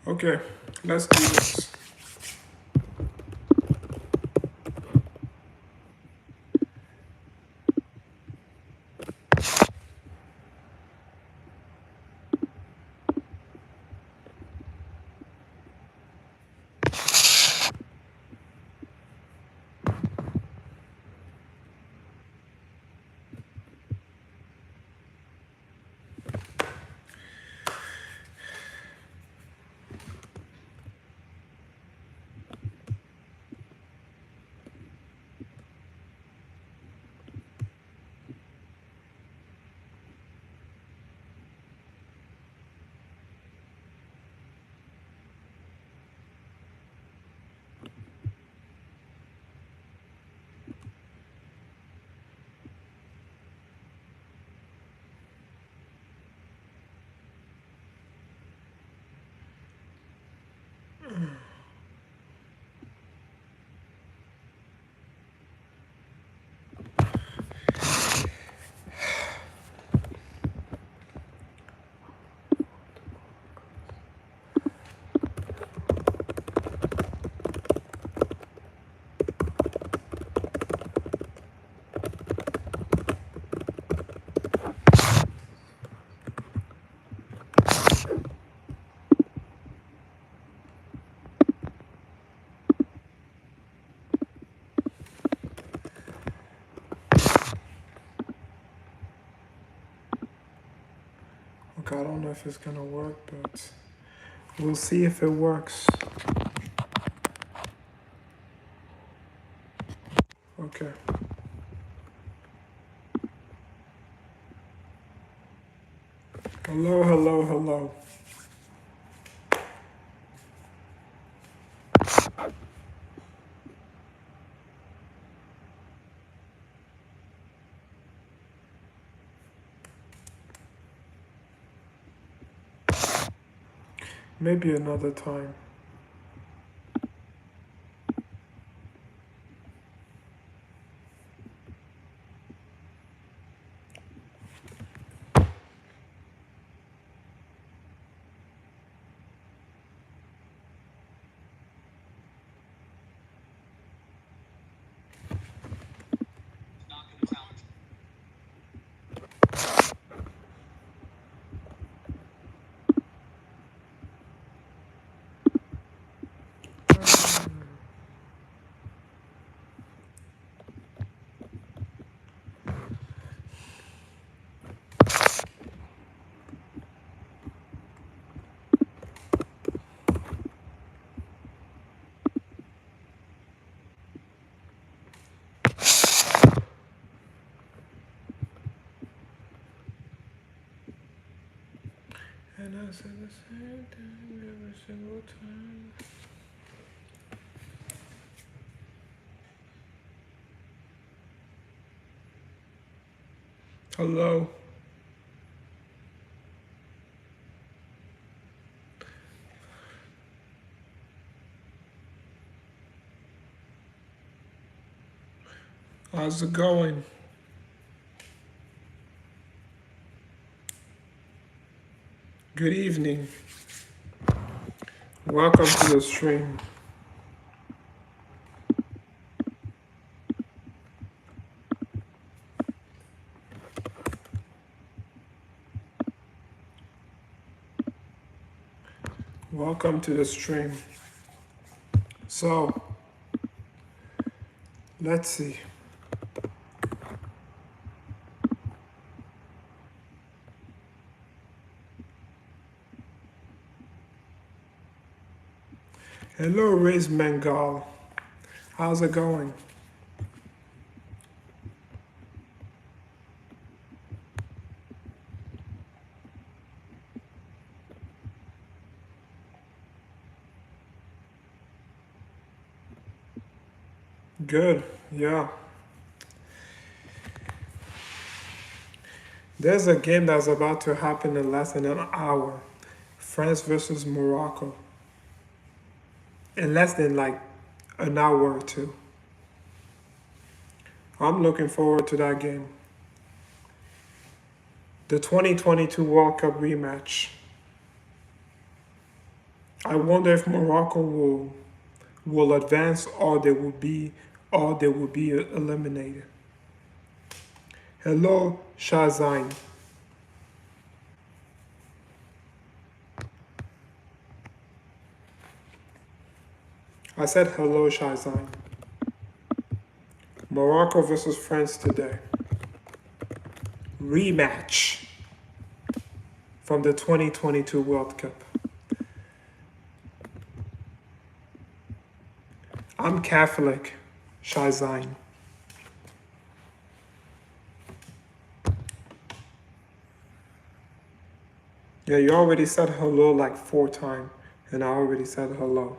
Okay, let's do this. I don't know if it's gonna work, but we'll see if it works. Okay. Hello, hello, hello. Maybe another time. And I say the same thing every single time. Hello. How's it going? Good evening. Welcome to the stream. Welcome to the stream. So, let's see. Hello, Riz Mangal. How's it going? Good, yeah. There's a game that's about to happen in less than an hour. France versus Morocco. In less than like an hour or two. I'm looking forward to that game. The 2022 World Cup rematch. I wonder if Morocco will advance or they will be eliminated. Hello, Shazine. I said hello, Shazine. Morocco versus France today. Rematch from the 2022 World Cup. I'm Catholic, Shazine. Yeah, you already said hello like 4 times, and I already said hello.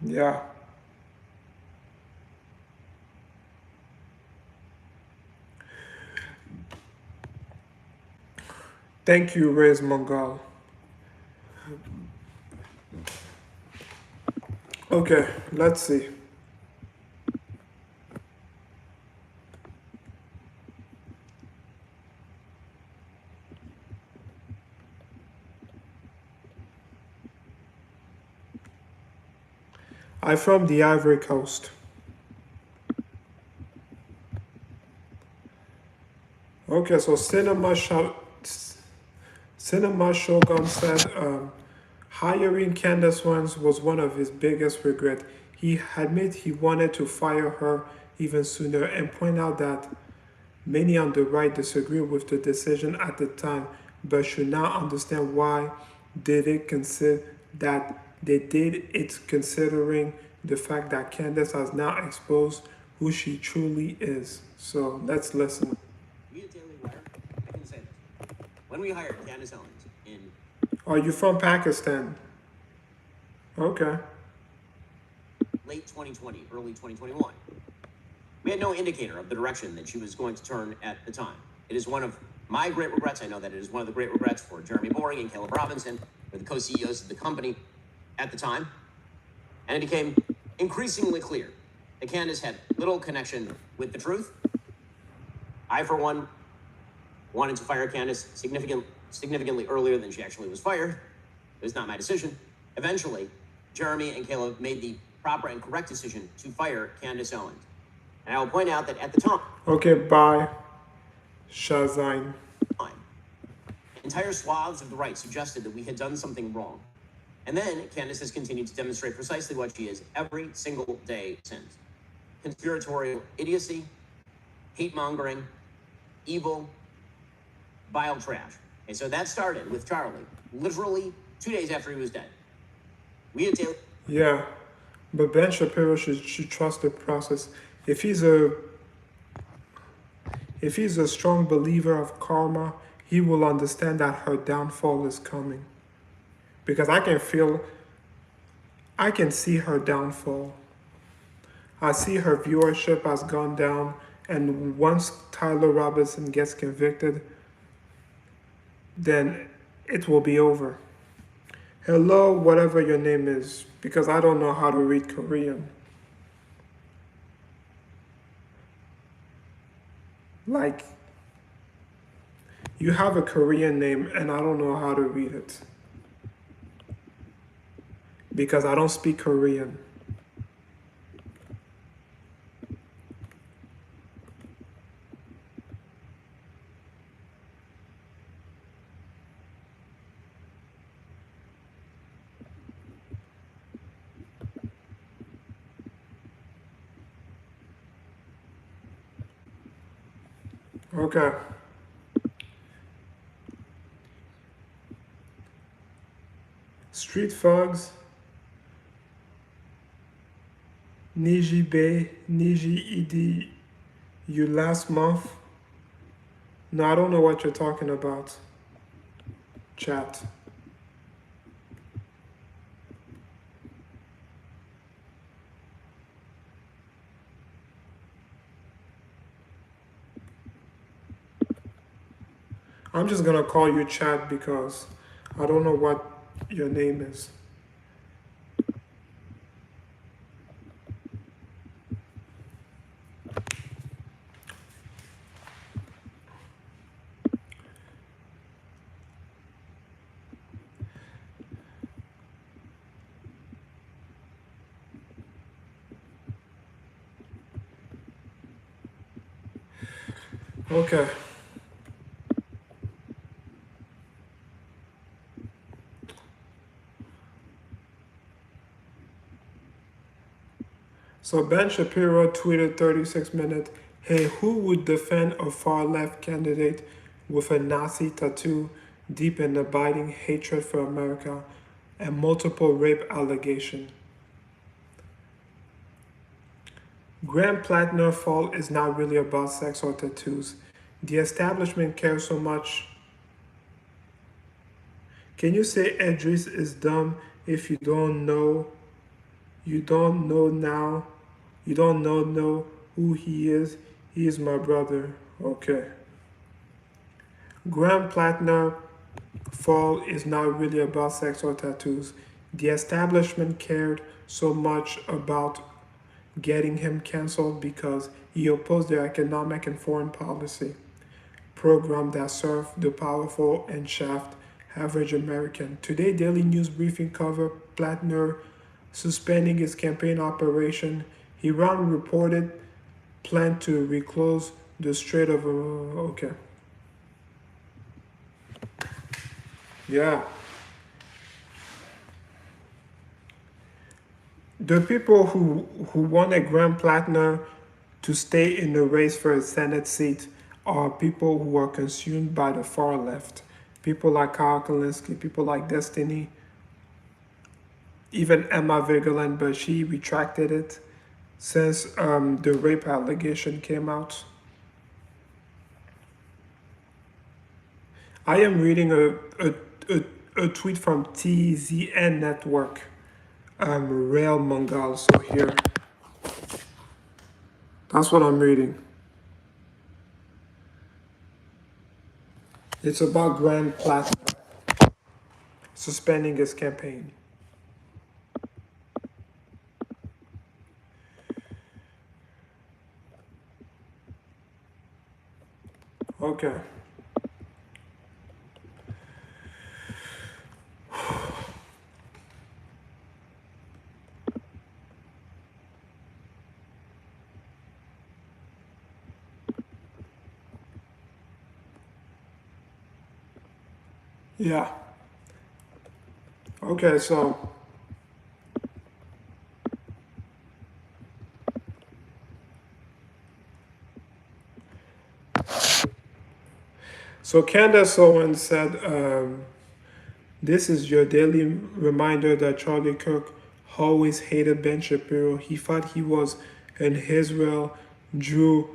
Yeah. Thank you, Reyes Mongol. Okay, let's see. I'm from the Ivory Coast. Okay, so Cinema Shogun said hiring Candace Owens was one of his biggest regrets. He admitted he wanted to fire her even sooner and point out that many on the right disagree with the decision at the time, but should now understand why did it consider that they did it considering the fact that Candace has now exposed who she truly is. So let's listen. We at Daily Wire, I can say this. When we hired Candace Owens in... Are you from Pakistan? Okay. late 2020, early 2021, we had no indicator of the direction that she was going to turn at the time. It is one of my great regrets. I know that it is one of the great regrets for Jeremy Boering and Caleb Robinson, who were the co-CEOs of the company at the time. And it became increasingly clear that Candace had little connection with the truth. I, for one, wanted to fire Candace significantly earlier than she actually was fired. It was not my decision. Eventually, Jeremy and Caleb made the proper and correct decision to fire Candace Owens. And I will point out that at the time... Okay, bye, Shazine. Entire swaths of the right suggested that we had done something wrong. And then Candace has continued to demonstrate precisely what she is every single day since. Conspiratorial idiocy, hate-mongering, evil, vile trash. And so that started with Charlie, literally 2 days after he was dead. We at Daily... Yeah, but Ben Shapiro should trust the process. If he's a strong believer of karma, he will understand that her downfall is coming. Because I can see her downfall. I see her viewership has gone down, and once Tyler Robinson gets convicted, then it will be over. Hello, whatever your name is, because I don't know how to read Korean. Like, you have a Korean name and I don't know how to read it. Because I don't speak Korean. Okay. Street Fogs, Niji Bay, Niji Idi, you last month. No, I don't know what you're talking about. Chat. I'm just gonna call you Chat because I don't know what your name is. Okay. So Ben Shapiro tweeted 36 minutes, hey, who would defend a far-left candidate with a Nazi tattoo, deep and abiding hatred for America, and multiple rape allegations? Graham Platner fall is not really about sex or tattoos. The establishment cares so much. Can you say Idris is dumb if you don't know? You don't know now. You don't know who he is. He is my brother. Okay. Graham Platner fall is not really about sex or tattoos. The establishment cared so much about getting him canceled because he opposed their economic and foreign policy program that served the powerful and shaft average American. Today, Daily News briefing covered Platner suspending his campaign operation. Iran reported plan to reclose the Strait of okay. Yeah. The people who wanted Graham Platner to stay in the race for a Senate seat are people who are consumed by the far left. People like Kyle Kalinske, people like Destiny, even Emma Vigeland, but she retracted it since the rape allegation came out. I am reading a tweet from TZN Network, Rail Mongol, so here. That's what I'm reading. It's about Graham Platner suspending his campaign. Okay. Yeah. Okay, so Candace Owens said, this is your daily reminder that Charlie Kirk always hated Ben Shapiro. He thought he was an Israel Jew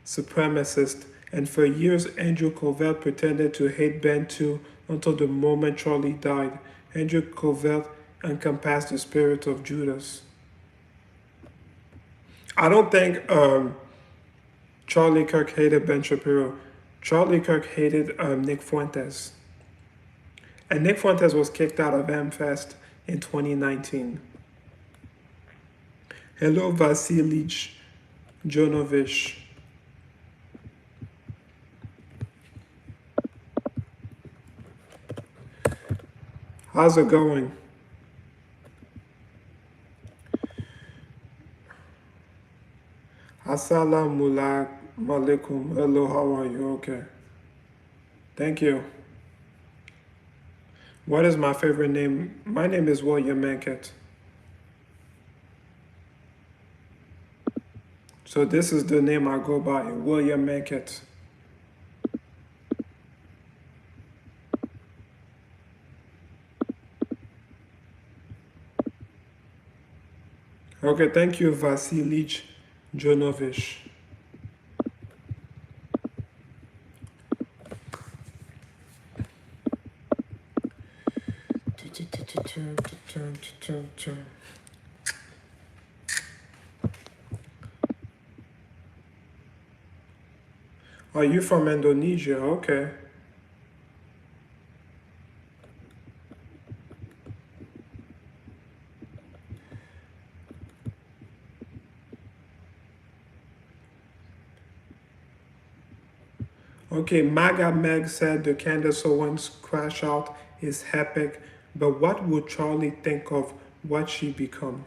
supremacist. And for years, Andrew Covert pretended to hate Ben too until the moment Charlie died. Andrew Covert encompassed the spirit of Judas. I don't think Charlie Kirk hated Ben Shapiro. Charlie Kirk hated Nick Fuentes. And Nick Fuentes was kicked out of AmFest in 2019. Hello, Vasily Jonovich. How's it going? Assalamu alaikum. Hello, how are you? Okay. Thank you. What is my favorite name? My name is William Mankett. So this is the name I go by, William Mankett. Okay, thank you, Vasilij Jonovic. Are you from Indonesia? Okay. Okay, MAGA Meg said the Candace Owens crash out is epic, but what would Charlie think of what she become?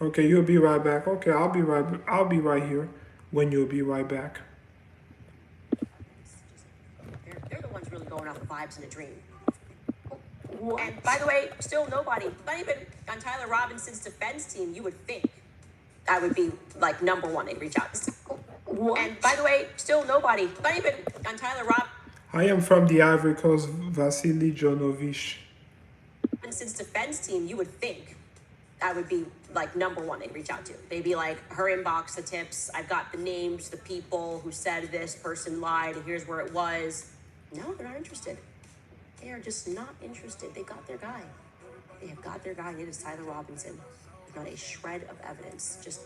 Okay, you'll be right back. Okay, I'll be right here when you'll be right back. They're the ones really going off the vibes in a dream. What? And by the way, still nobody, not even on Tyler Robinson's defense team, you would think I would be like number one. They'd reach out. What? And by the way, still nobody, not even on Tyler I am from the Ivory Coast, Vasily Jonovic. Robinson's defense team, you would think I would be like number one they'd reach out to. They'd be like, her inbox, the tips, I've got the names, the people who said this person lied, and here's where it was. No, they're not interested. They are just not interested. They got their guy. They have got their guy. It is Tyler Robinson. There's not a shred of evidence. Just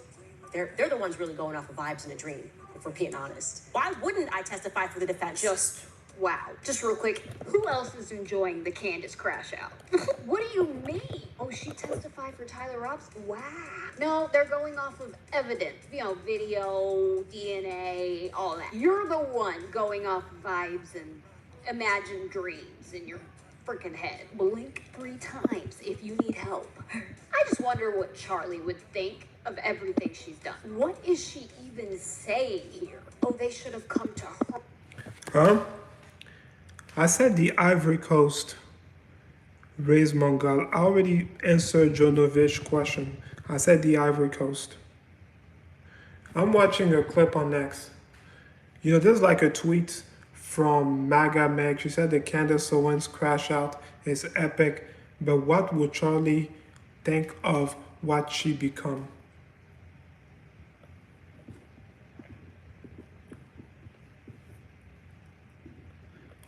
they're the ones really going off the vibes in a dream, if we're being honest. Why wouldn't I testify for the defense? Wow. Just real quick, who else is enjoying the Candace crash out? What do you mean? Oh, she testified for Tyler Robinson? Wow. No, they're going off of evidence. You know, video, DNA, all that. You're the one going off vibes and imagined dreams in your freaking head. Blink 3 times if you need help. I just wonder what Charlie would think of everything she's done. What is she even saying here? Oh, they should have come to her. Huh? I said the Ivory Coast, Ray's Mongol. I already answered Jonovic's question. I said the Ivory Coast. I'm watching a clip on X. You know, there's like a tweet from MAGA Meg. She said the Candace Owens crash out is epic, but what would Charlie think of what she become?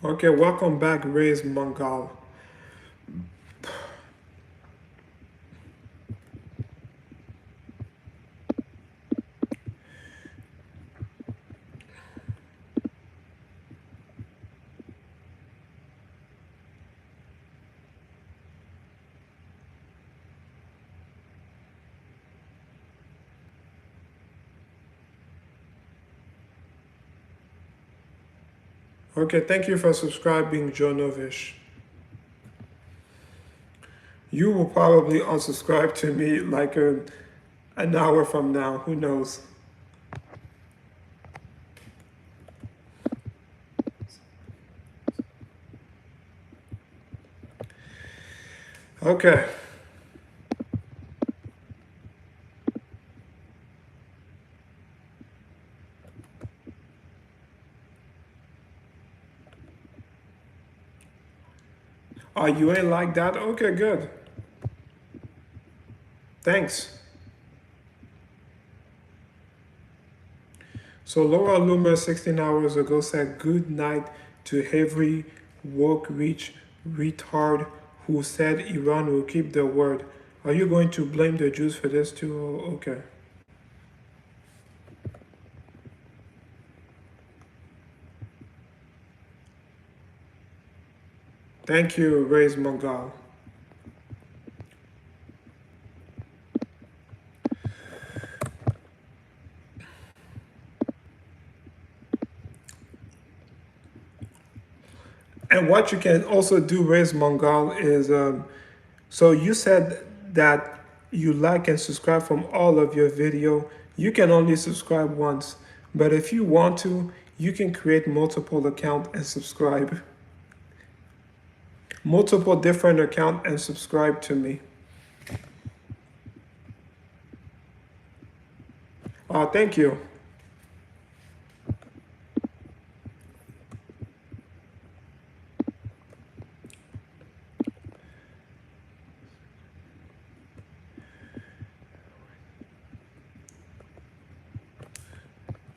Okay, welcome back, Ray's Mongol. Okay, thank you for subscribing, Jonovic. You will probably unsubscribe to me like an hour from now. Who knows? Okay. Oh, you ain't like that? Okay, good. Thanks. So Laura Loomer 16 hours ago said good night to every woke rich retard who said Iran will keep their word. Are you going to blame the Jews for this too? Oh, okay. Thank you, Ray's Mongol. And what you can also do, Ray's Mongol, is so you said that you like and subscribe from all of your video. You can only subscribe once, but if you want to, you can create multiple accounts and subscribe. Multiple different accounts and subscribe to me. Oh, thank you.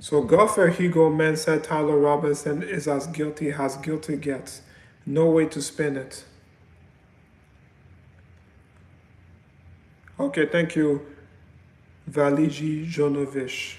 So golfer Hugo Man said Tyler Robinson is as guilty gets. No way to spin it. Okay, thank you, Valiji Jonovich.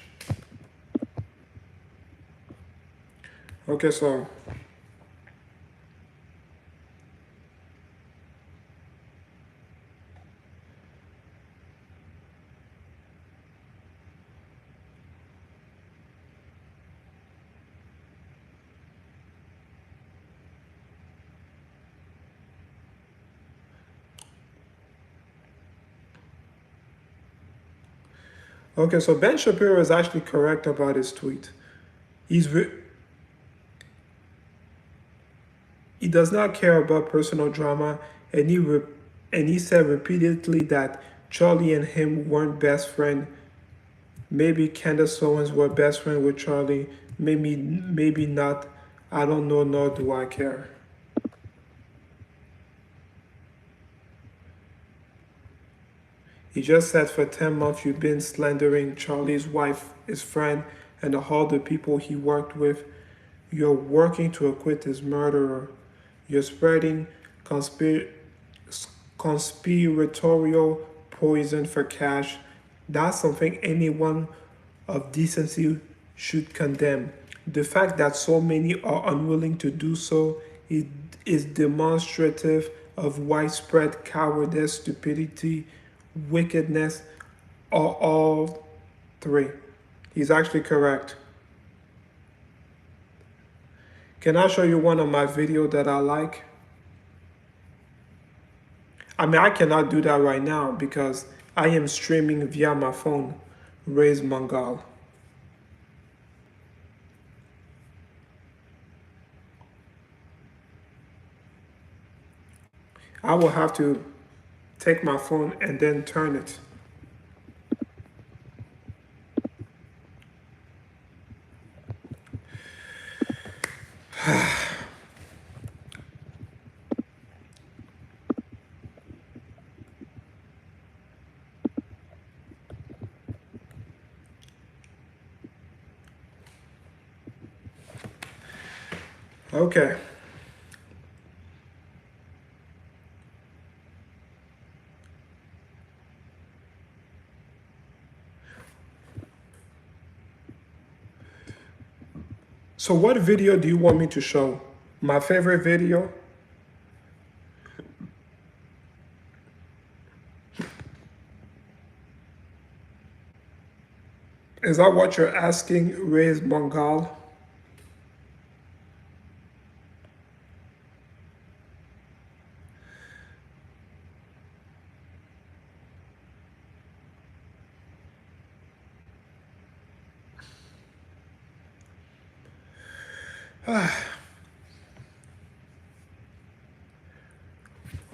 Okay, so Ben Shapiro is actually correct about his tweet. He does not care about personal drama, and he said repeatedly that Charlie and him weren't best friends. Maybe Candace Owens were best friend with Charlie. Maybe not. I don't know, nor do I care. He just said for 10 months you've been slandering Charlie's wife, his friend, and all the people he worked with. You're working to acquit his murderer. You're spreading conspiratorial poison for cash. That's something anyone of decency should condemn. The fact that so many are unwilling to do so is demonstrative of widespread cowardice, stupidity, wickedness, or all three. He's actually correct. Can I show you one of my videos that I like? I mean, I cannot do that right now because I am streaming via my phone, Raise Mangal. I will have to take my phone and then turn it. Okay. So what video do you want me to show? My favorite video? Is that what you're asking, Raise Mangal?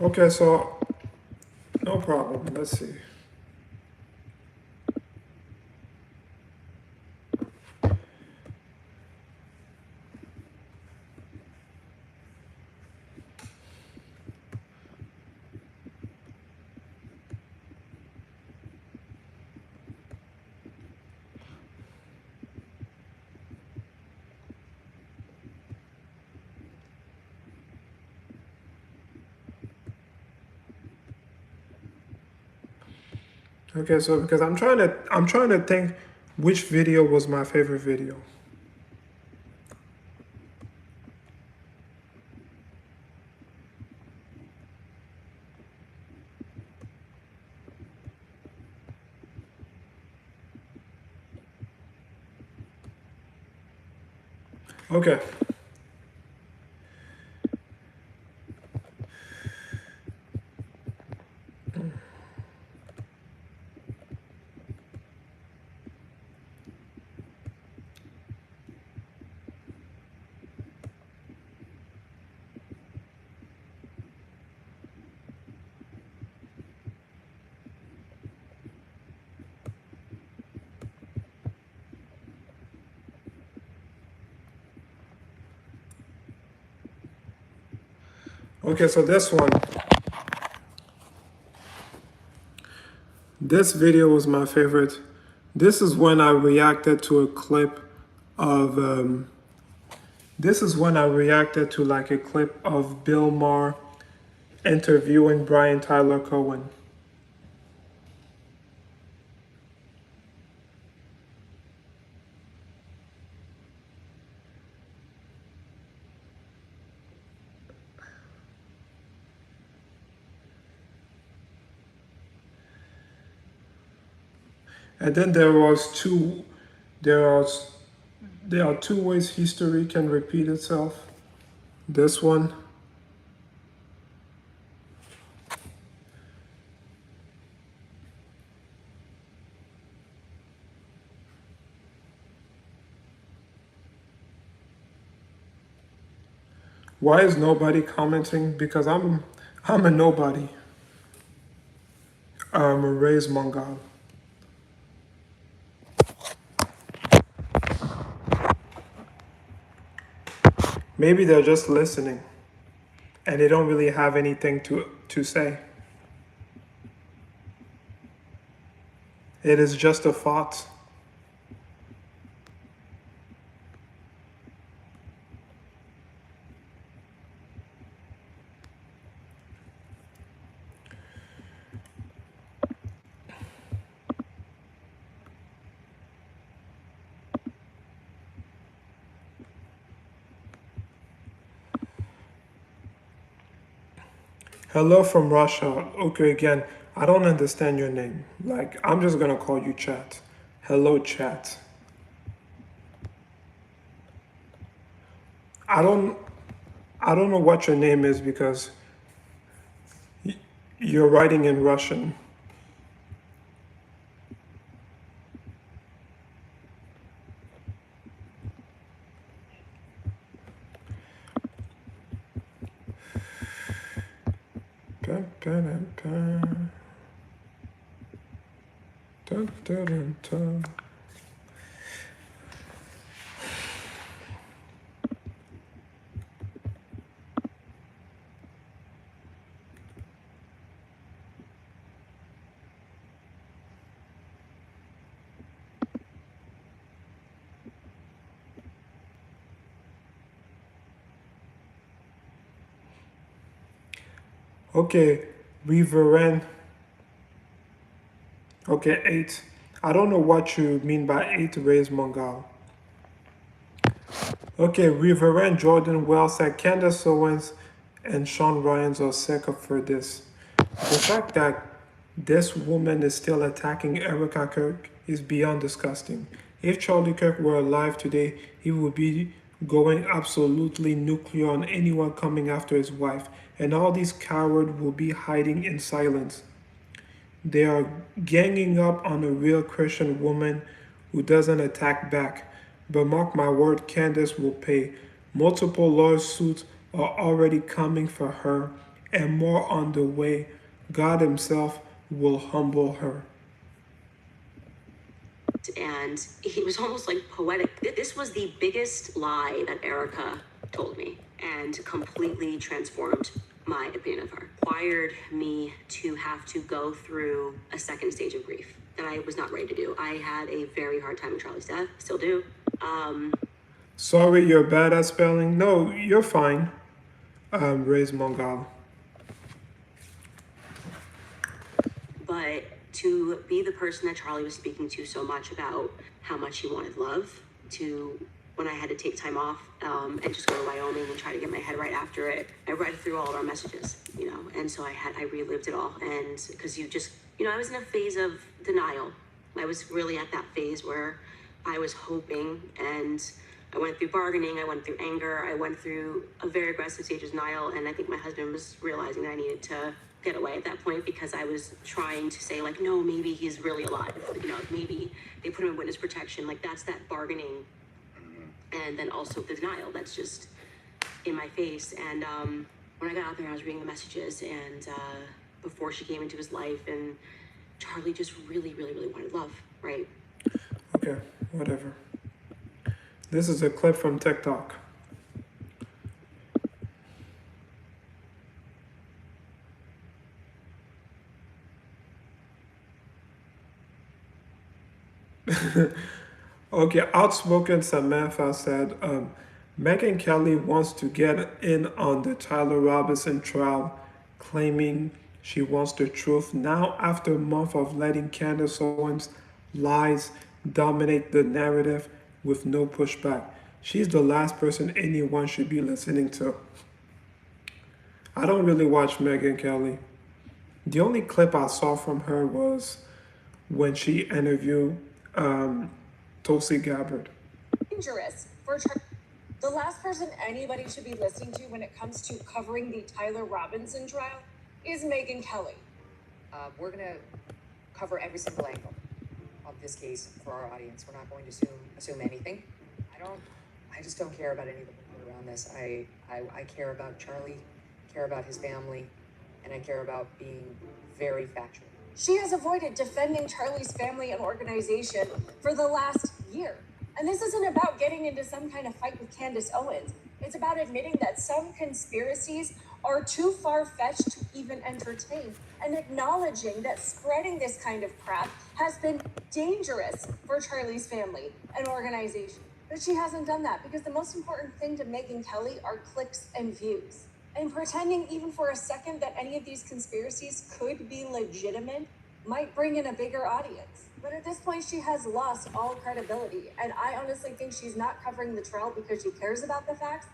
Okay, so no problem. Let's see. Okay, so because I'm trying to think which video was my favorite video. Okay. Okay, so this one. This video was my favorite. This is when I reacted to a clip of this is when I reacted to like a clip of Bill Maher interviewing Brian Tyler Cohen. And then there are there are two ways history can repeat itself. This one. Why is nobody commenting? Because I'm a nobody. I'm a raised Mongol. Maybe they're just listening and they don't really have anything to say. It is just a thought. Hello from Russia. Okay, again, I don't understand your name. Like, I'm just gonna call you chat. Hello, chat. I don't I don't know what your name is because you're writing in Russian. Dun, dun, dun, dun. Dun, dun, dun, dun. Okay, Reverend. Okay, 8. I don't know what you mean by 8 raised Mongol. Okay, Reverend Jordan Wells said Candace Owens and Sean Ryans are sick up for this. The fact that this woman is still attacking Erica Kirk is beyond disgusting. If Charlie Kirk were alive today, he would be going absolutely nuclear on anyone coming after his wife, and all these cowards will be hiding in silence. They are ganging up on a real Christian woman who doesn't attack back. But mark my word, Candace will pay. Multiple lawsuits are already coming for her, and more on the way. God Himself will humble her. And it was almost like poetic. This was the biggest lie that Erica told me and completely transformed my opinion of her. Required me to have to go through a second stage of grief that I was not ready to do. I had a very hard time with Charlie's death, still do. Sorry, you're bad at spelling. No, you're fine. Raised Mongol. But to be the person that Charlie was speaking to so much about how much he wanted love, to when I had to take time off and just go to Wyoming and try to get my head right after it, I read through all of our messages, you know, and so I relived it all. And because I was in a phase of denial. I was really at that phase where I was hoping, and I went through bargaining, I went through anger, I went through a very aggressive stage of denial, and I think my husband was realizing that I needed to get away at that point because I was trying to say, like, no, maybe he's really alive, you know, maybe they put him in witness protection, like that's that bargaining, and then also the denial that's just in my face. And when I got out there, I was reading the messages, and before she came into his life, and Charlie just really, really, really wanted love, right? Okay, whatever. This is a clip from TikTok. Okay, Outspoken Samantha said, Megyn Kelly wants to get in on the Tyler Robinson trial, claiming she wants the truth now after a month of letting Candace Owens' lies dominate the narrative with no pushback. She's the last person anyone should be listening to. I don't really watch Megyn Kelly. The only clip I saw from her was when she interviewed Tulsi Gabbard. Dangerous for the last person anybody should be listening to when it comes to covering the Tyler Robinson trial is Megyn Kelly. We're going to cover every single angle of this case for our audience. We're not going to assume anything. I just don't care about any of the people around this. I care about Charlie, care about his family, and I care about being very factual. She has avoided defending Charlie's family and organization for the last year. And this isn't about getting into some kind of fight with Candace Owens. It's about admitting that some conspiracies are too far-fetched to even entertain, and acknowledging that spreading this kind of crap has been dangerous for Charlie's family and organization. But she hasn't done that because the most important thing to Megyn Kelly are clicks and views. And pretending even for a second that any of these conspiracies could be legitimate might bring in a bigger audience. But at this point, she has lost all credibility. And I honestly think she's not covering the trial because she cares about the facts,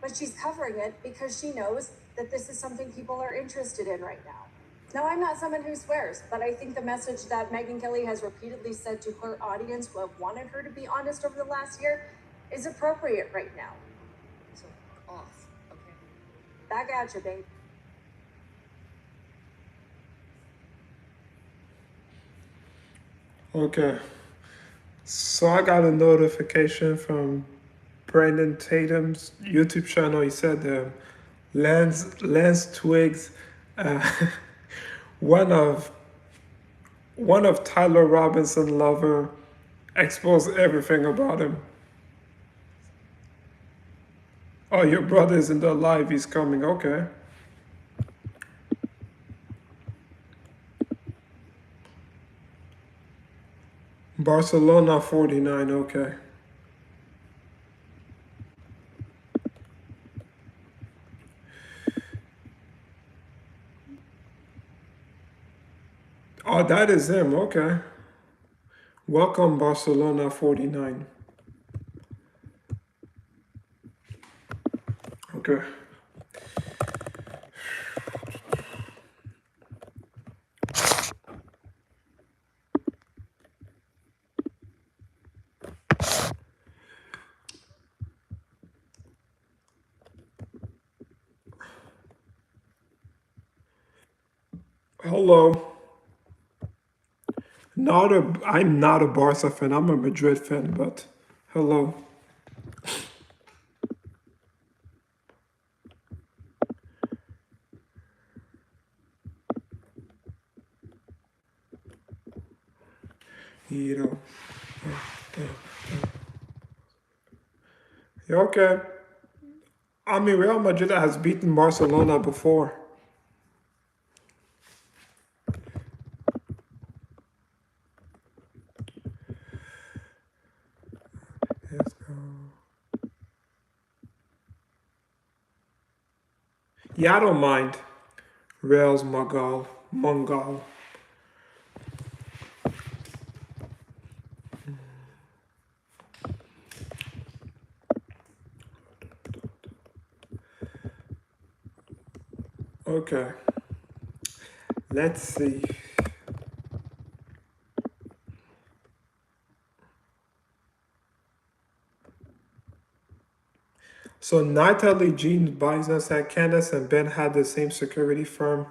but she's covering it because she knows that this is something people are interested in right now. Now, I'm not someone who swears, but I think the message that Megyn Kelly has repeatedly said to her audience who have wanted her to be honest over the last year is appropriate right now. So, off, okay? Back at you, babe. Okay. So I got a notification from Brandon Tatum's YouTube channel. He said Lance Twiggs, one of Tyler Robinson lover, exposed everything about him. Oh, your brother's in the live. He's coming. Okay. Barcelona 49. Okay. Oh, that is him. Okay. Welcome, Barcelona 49. Okay. Hello. I'm not a Barca fan. I'm a Madrid fan, but hello. You know. Yeah, okay. I mean, Real Madrid has beaten Barcelona before. Let's go. Yeah, I don't mind. Real's Mongol. Okay. Let's see. So Natalie Jean Beisner said Candace and Ben had the same security firm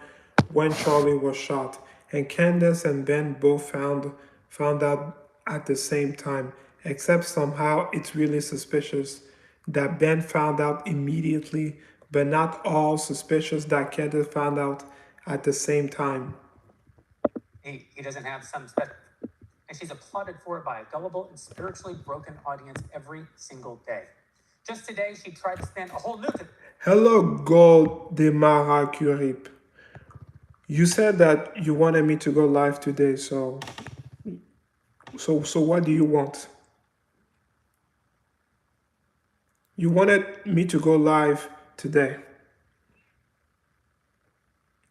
when Charlie was shot, and Candace and Ben both found out at the same time. Except somehow it's really suspicious that Ben found out immediately, but not all suspicious that Candace found out at the same time. He doesn't have some special, and she's applauded for it by a gullible and spiritually broken audience every single day. Just today, she tried to spin a whole new... Hello, Gold de Maracurip. You said that you wanted me to go live today, so what do you want? You wanted me to go live today.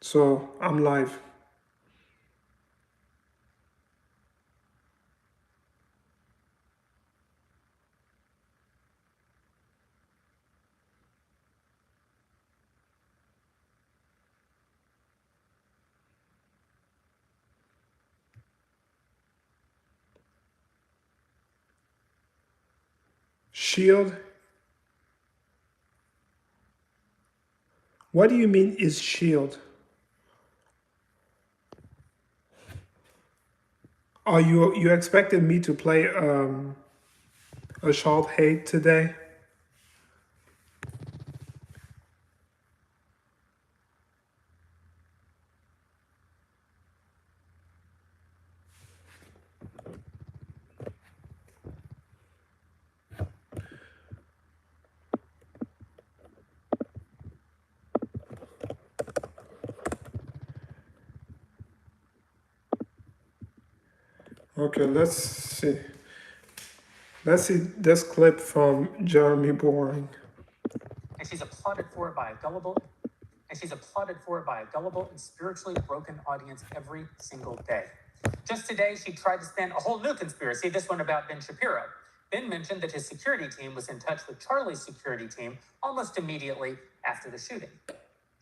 So I'm live. Shield? What do you mean is shield? Are you expected me to play a short hate today? Okay, let's see. Let's see this clip from Jeremy Boering. And she's applauded for it by a gullible and spiritually broken audience every single day. Just today, she tried to spin a whole new conspiracy, this one about Ben Shapiro. Ben mentioned that his security team was in touch with Charlie's security team almost immediately after the shooting.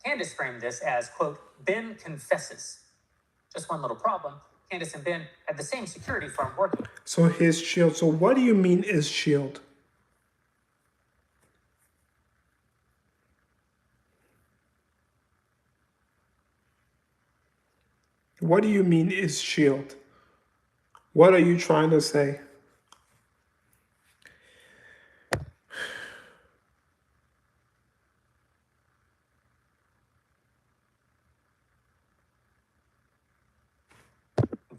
Candace framed this as, quote, Ben confesses. Just one little problem. Candace and Ben had the same security firm working. So his shield. So what do you mean is shield? What do you mean is shield? What are you trying to say?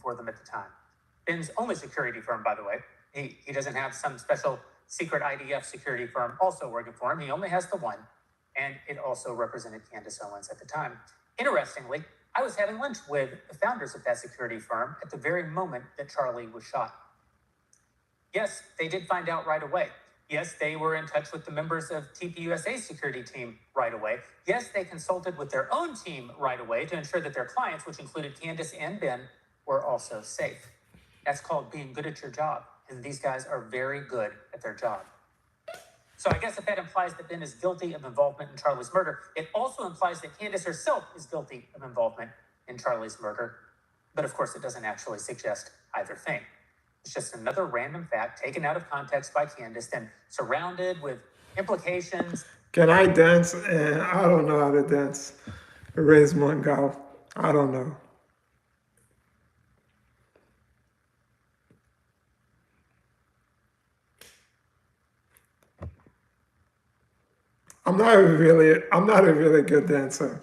For them at the time. Ben's only security firm, by the way. He doesn't have some special secret IDF security firm also working for him. He only has the one, and it also represented Candace Owens at the time. Interestingly, I was having lunch with the founders of that security firm at the very moment that Charlie was shot. Yes, they did find out right away. Yes, they were in touch with the members of TPUSA's security team right away. Yes, they consulted with their own team right away to ensure that their clients, which included Candace and Ben, were also safe. That's called being good at your job, and these guys are very good at their job. So I guess if that implies that Ben is guilty of involvement in Charlie's murder, it also implies that Candace herself is guilty of involvement in Charlie's murder. But of course, it doesn't actually suggest either thing. It's just another random fact taken out of context by Candace and surrounded with implications. Can I dance? I don't know how to dance. Raise Mangal. I don't know. I'm not a really good dancer.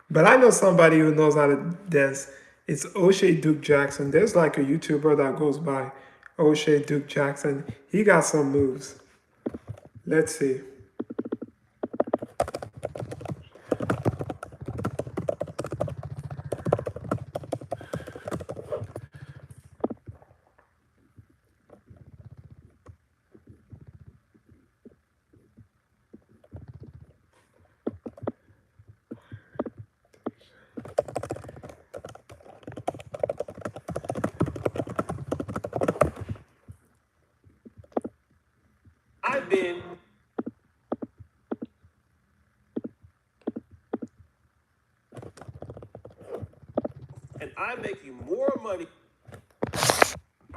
But I know somebody who knows how to dance. It's O'Shea Duke Jackson. There's like a YouTuber that goes by O'Shea Duke Jackson. He got some moves. Let's see. I've been and I'm making more money.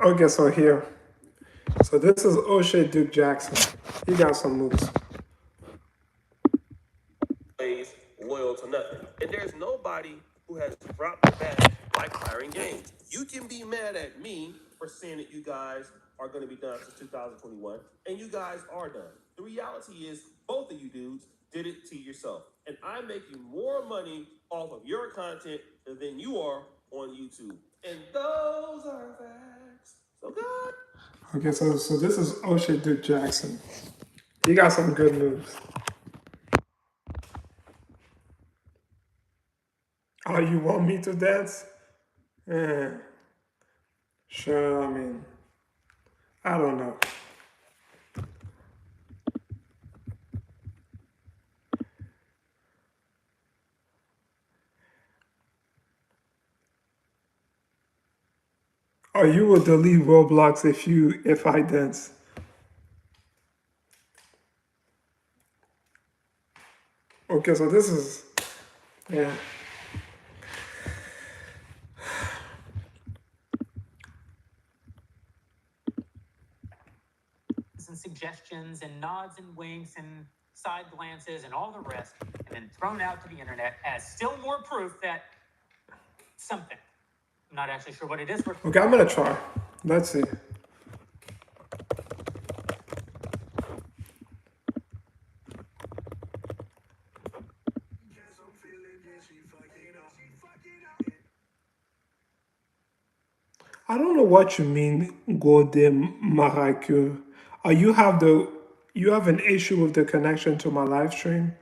Okay, so here. So this is O'Shea Duke Jackson. He got some moves. Loyal to nothing. And there's nobody who has dropped the bat like Byron Gaines. You can be mad at me for saying that you guys are going to be done since 2021, and you guys are done. The reality is both of you dudes did it to yourself. And I'm making more money off of your content than you are on YouTube. And those are facts. So good. Okay, so this is O'Shea Duke Jackson. He got some good moves. Oh, you want me to dance? Sure, I mean, I don't know. Or you will delete Roblox if I dance. Okay, so this is, yeah. And suggestions and nods and winks and side glances and all the rest, and then thrown out to the internet as still more proof that something. I'm not actually sure what it is. Okay, I'm gonna try. Let's see. I don't know what you mean, Golden Maracu. You have an issue with the connection to my live stream?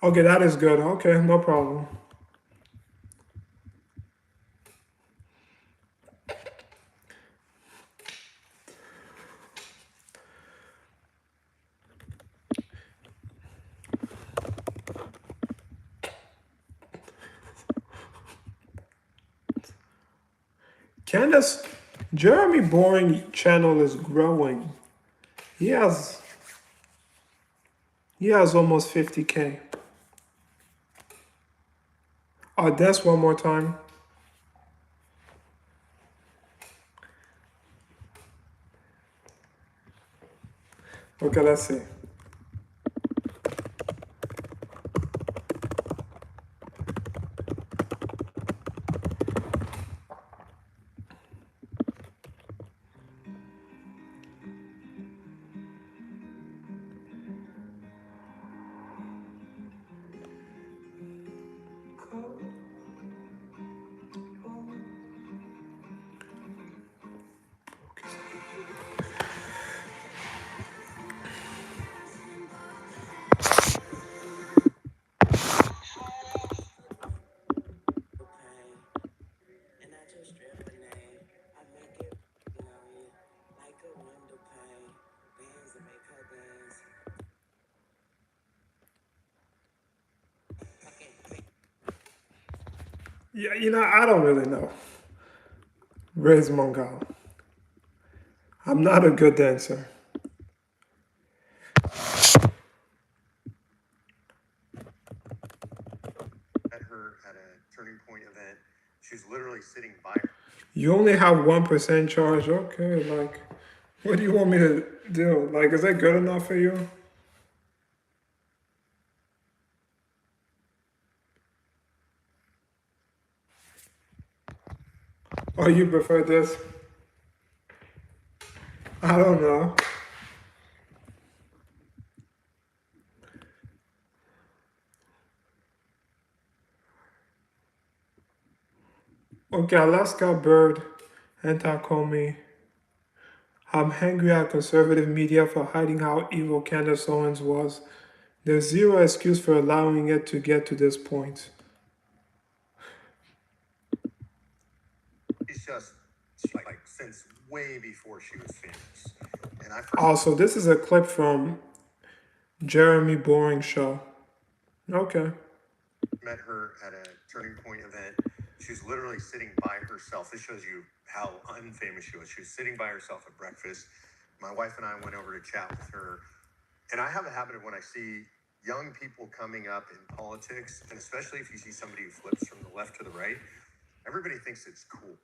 Okay, that is good. Okay, no problem. Candace, Jeremy Boering channel is growing. He has almost 50K. Dance one more time. Okay, let's see. Yeah, I don't really know. Raise Mongal. I'm not a good dancer. Met her at a Turning Point event. She was literally sitting by her. You only have 1% charge. Okay, like, what do you want me to do? Like, is that good enough for you? Or you prefer this? I don't know. Okay, Alaska Bird, Anti-Comey. I'm angry at conservative media for hiding how evil Candace Owens was. There's zero excuse for allowing it to get to this point. She's just like since way before she was famous. And I Also, this is a clip from Jeremy Boering show. Okay. met her at a Turning Point event. She was literally sitting by herself. This shows you how unfamous she was. She was sitting by herself at breakfast. My wife and I went over to chat with her. And I have a habit of when I see young people coming up in politics, and especially if you see somebody who flips from the left to the right, everybody thinks it's cool.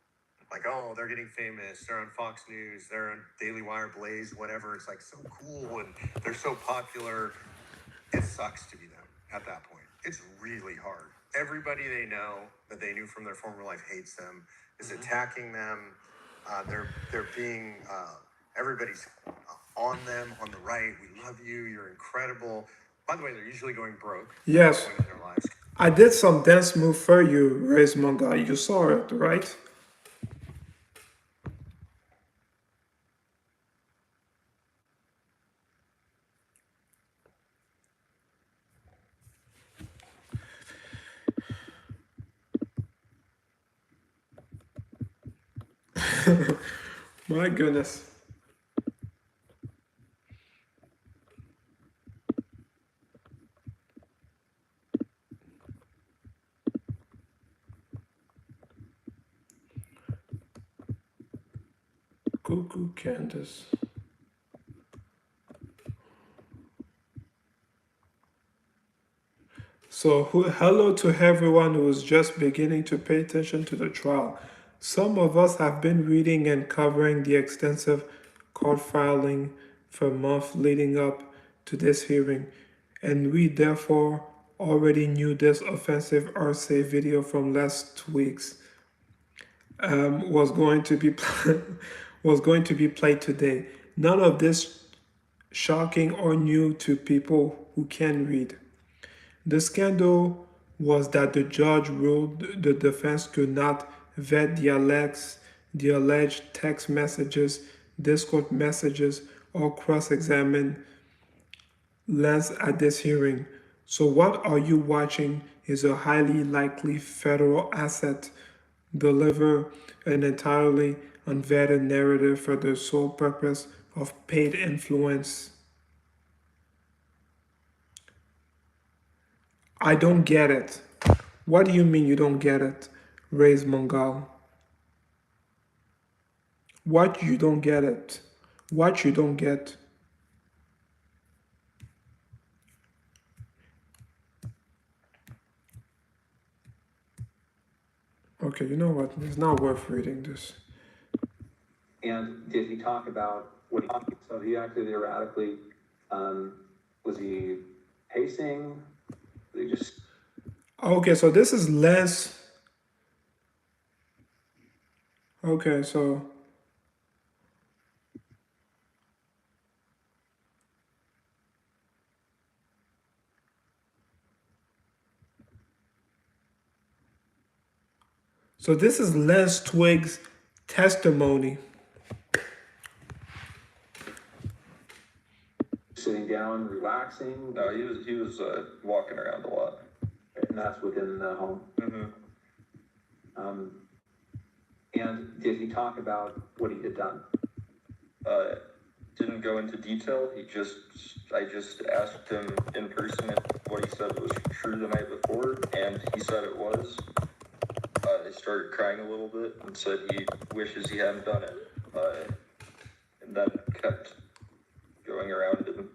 Like, oh, they're getting famous. They're on Fox News. They're on Daily Wire, Blaze, whatever. It's like so cool and they're so popular. It sucks to be them at that point. It's really hard. Everybody they know that they knew from their former life hates them, is attacking them. They're being, everybody's on them on the right. We love you. You're incredible. By the way, they're usually going broke. Yes. In their lives. I did some dance move for you, Raise Mongal. You saw it, right? My goodness. Cuckoo Candace. So, hello to everyone who is just beginning to pay attention to the trial. Some of us have been reading and covering the extensive court filing for months leading up to this hearing, and we therefore already knew this offensive RC video from last week's was going to be was going to be played today. None of this shocking or new to people who can read. The scandal was that the judge ruled the defense could not vet the alleged text messages, Discord messages, or cross-examine Lance at this hearing. So what are you watching is a highly likely federal asset deliver an entirely unvetted narrative for the sole purpose of paid influence. I don't get it. What do you mean you don't get it? Raise Mongal. What you don't get it? What you don't get? Okay, you know what? It's not worth reading this. And did he talk about what he, so he acted erratically? Was he pacing? Was he just... Okay, so this is less. Okay, so. So this is Les Twig's testimony. Sitting down, relaxing? No, he was walking around a lot. And that's within the home? Mm-hmm. And did he talk about what he had done? Didn't go into detail. I just asked him in person if what he said was true the night before, and he said it was. I started crying a little bit and said he wishes he hadn't done it. And then kept going around and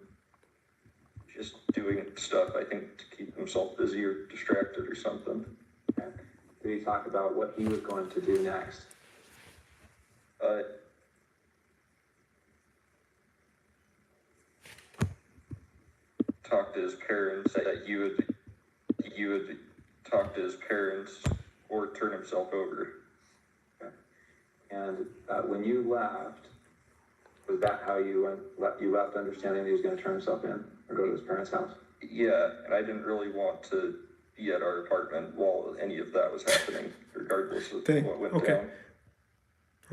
just doing stuff, I think, to keep himself busy or distracted or something. Okay. Did he talk about what he was going to do next? Talk to his parents, that he would talk to his parents or turn himself over. Okay. And when you left, was that how you left understanding that he was going to turn himself in or go to his parents' house? Yeah, and I didn't really want to be at our apartment while any of that was happening, regardless of what went down.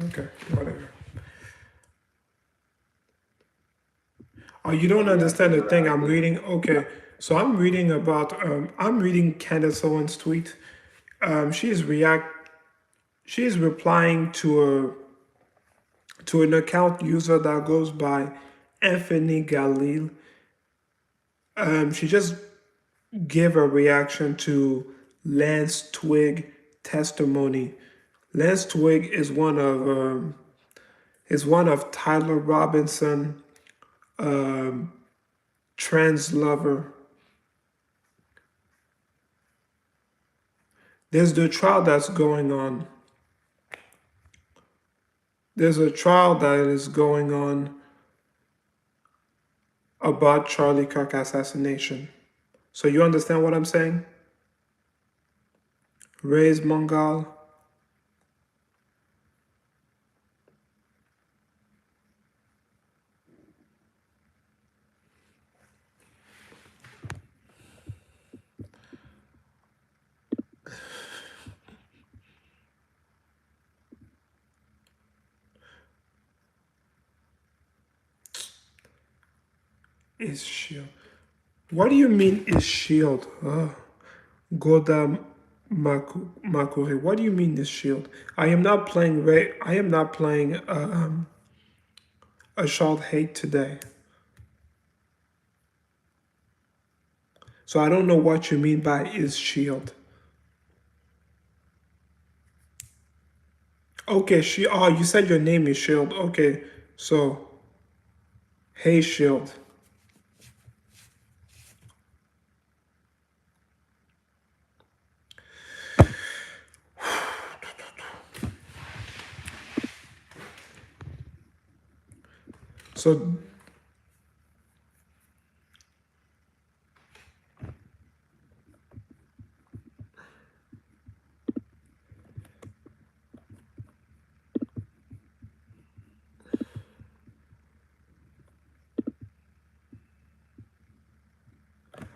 Okay, whatever. Oh, you don't understand the thing I'm reading? Okay, so I'm reading about, I'm reading Candace Owens tweet. She's replying to an account user that goes by Anthony Galil. She just gave a reaction to Lance Twig testimony. Lance Twig is one of Tyler Robinson trans lover. There's the trial that's going on. There's a trial that is going on about Charlie Kirk assassination. So you understand what I'm saying? Raise Mongal. Is shield. What do you mean is shield? Goda Makure, what do you mean this shield? I am not playing a short hate today. So I don't know what you mean by is shield. Okay, you said your name is Shield. Okay, so hey Shield. So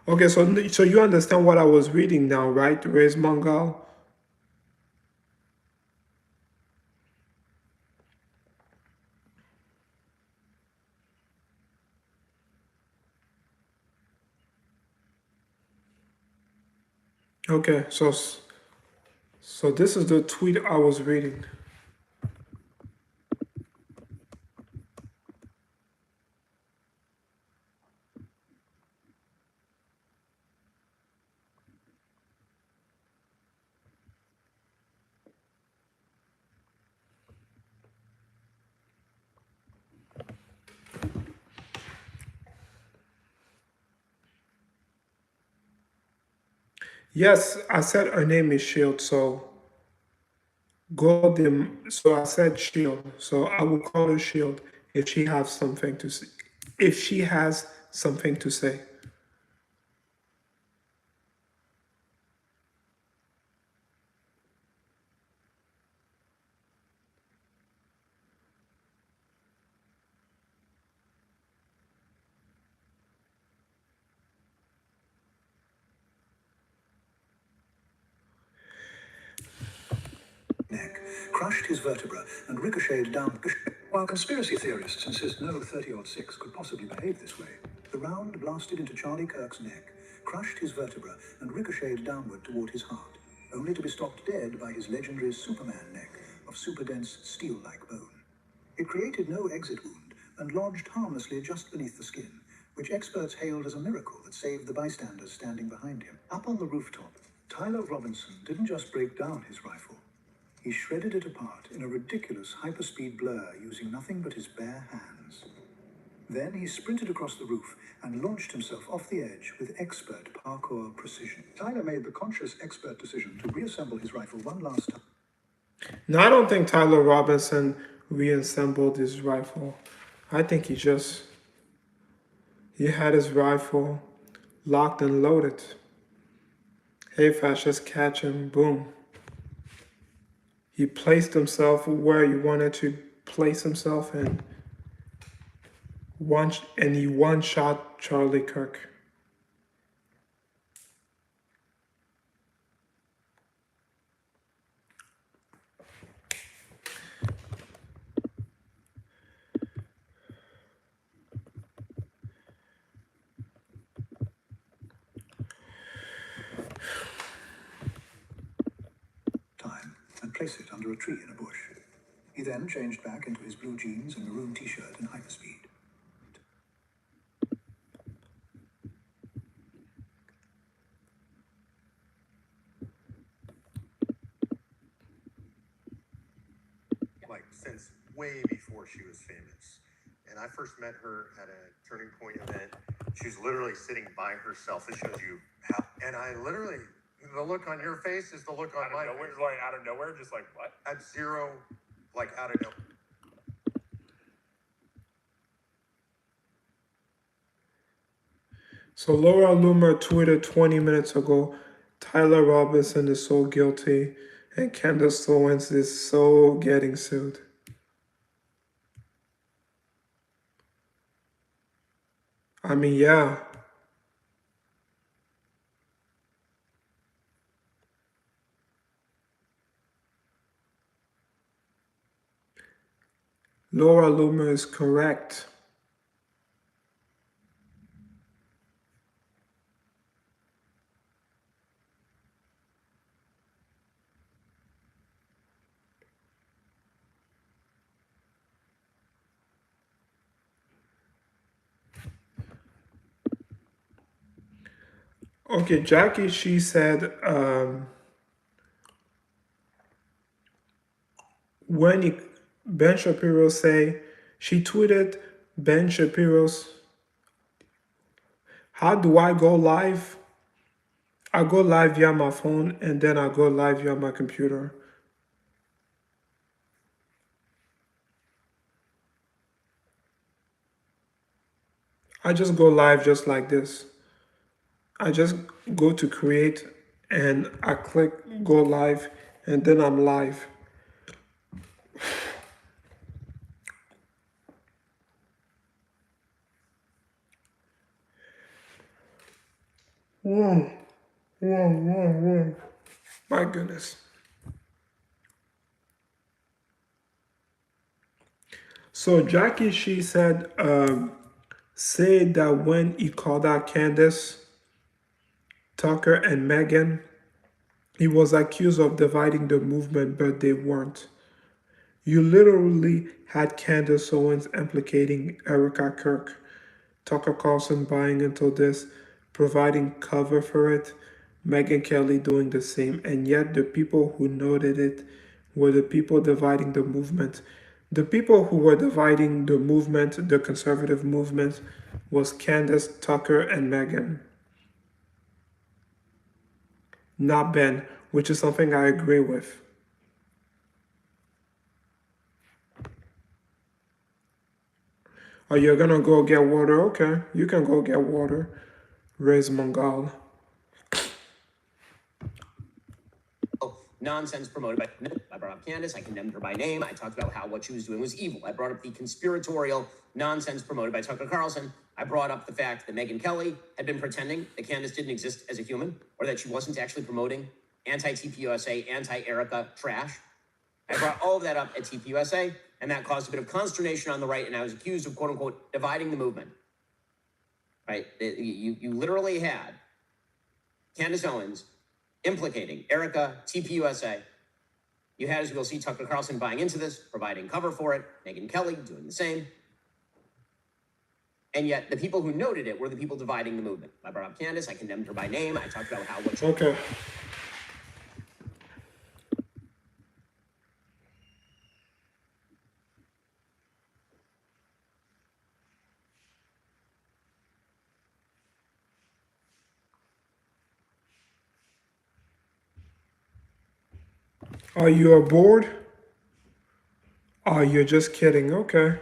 okay, so you understand what I was reading now, right? Raise Mangal. Okay, so this is the tweet I was reading. Yes, I said her name is Shield, so so I said Shield, so I will call her Shield if she has something to say. If she has something to say. Neck, crushed his vertebra and ricocheted down. While conspiracy theorists insist no 30-06 could possibly behave this way, the round blasted into Charlie Kirk's neck, crushed his vertebra and ricocheted downward toward his heart, only to be stopped dead by his legendary Superman neck of super-dense steel-like bone. It created no exit wound and lodged harmlessly just beneath the skin, which experts hailed as a miracle that saved the bystanders standing behind him. Up on the rooftop, Tyler Robinson didn't just break down his rifle. He shredded it apart in a ridiculous hyperspeed blur using nothing but his bare hands. Then he sprinted across the roof and launched himself off the edge with expert parkour precision. Tyler made the conscious expert decision to reassemble his rifle one last time. No, I don't think Tyler Robinson reassembled his rifle. I think he had his rifle locked and loaded. Hey, Fash, just catch him, boom. He placed himself where he wanted to place himself and he one-shot Charlie Kirk. And place it under a tree in a bush. He then changed back into his blue jeans and maroon t-shirt in hyperspeed. Like, since way before she was famous. And I first met her at a Turning Point event. She was literally sitting by herself. It shows you how, and I literally, the look on your face is the look on my face. Like out of nowhere, just like what? At zero, like out of nowhere. So Laura Loomer tweeted 20 minutes ago, Tyler Robinson is so guilty and Candace Owens is so getting sued. I mean, yeah. Laura Loomer is correct. Okay, Jackie, she said, Ben Shapiro say, she tweeted Ben Shapiro's, how do I go live? I go live via my phone and then I go live via my computer. I just go live just like this. I just go to create and I click go live and then I'm live. Whoa, whoa, whoa, whoa. My goodness. So Jackie, she said, say that when he called out Candace, Tucker, and Megan, he was accused of dividing the movement, but they weren't. You literally had Candace Owens implicating Erica Kirk, Tucker Carlson buying into this, providing cover for it, Megyn Kelly doing the same, and yet the people who noted it were the people dividing the movement. The people who were dividing the movement, the conservative movement, was Candace, Tucker, and Megan. Not Ben, which is something I agree with. Oh, you're gonna go get water? Okay, you can go get water. Raise Mongol. Nonsense promoted by, I brought up Candace, I condemned her by name, I talked about how what she was doing was evil. I brought up the conspiratorial nonsense promoted by Tucker Carlson. I brought up the fact that Megyn Kelly had been pretending that Candace didn't exist as a human, or that she wasn't actually promoting anti-TPUSA, anti-Erica trash. I brought all of that up at TPUSA, and that caused a bit of consternation on the right, and I was accused of, quote unquote, dividing the movement. Right? You literally had Candace Owens implicating Erica, TPUSA. You had, as we'll see, Tucker Carlson buying into this, providing cover for it, Megyn Kelly doing the same. And yet the people who noted it were the people dividing the movement. I brought up Candace, I condemned her by name, I talked about how what she... Okay. Are you bored? Oh, you're just kidding. Okay.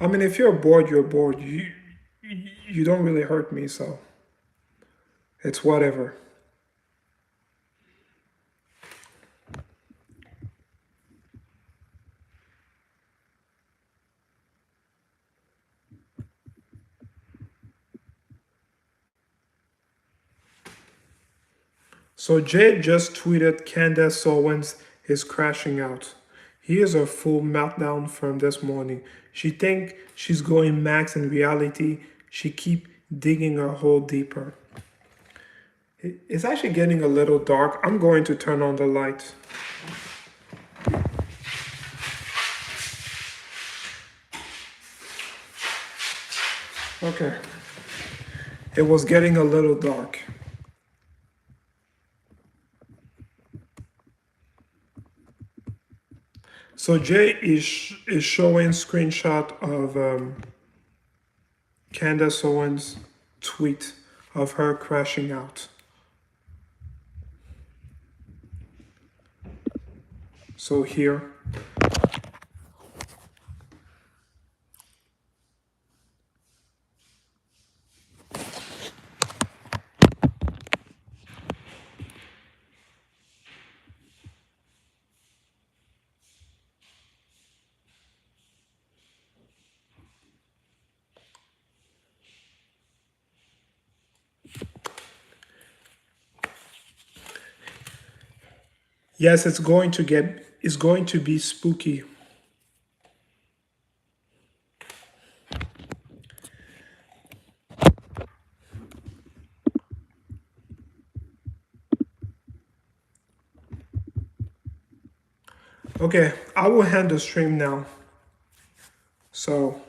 I mean, if you're bored, you're bored. You don't really hurt me, so it's whatever. So Jay just tweeted Candace Owens is crashing out. Here's a full meltdown from this morning. She think she's going max in reality. She keep digging her hole deeper. It's actually getting a little dark. I'm going to turn on the light. Okay. It was getting a little dark. So Jay is showing screenshot of Candace Owens tweet of her crashing out. So here. Yes, it's going to be spooky. Okay, I will end the stream now. So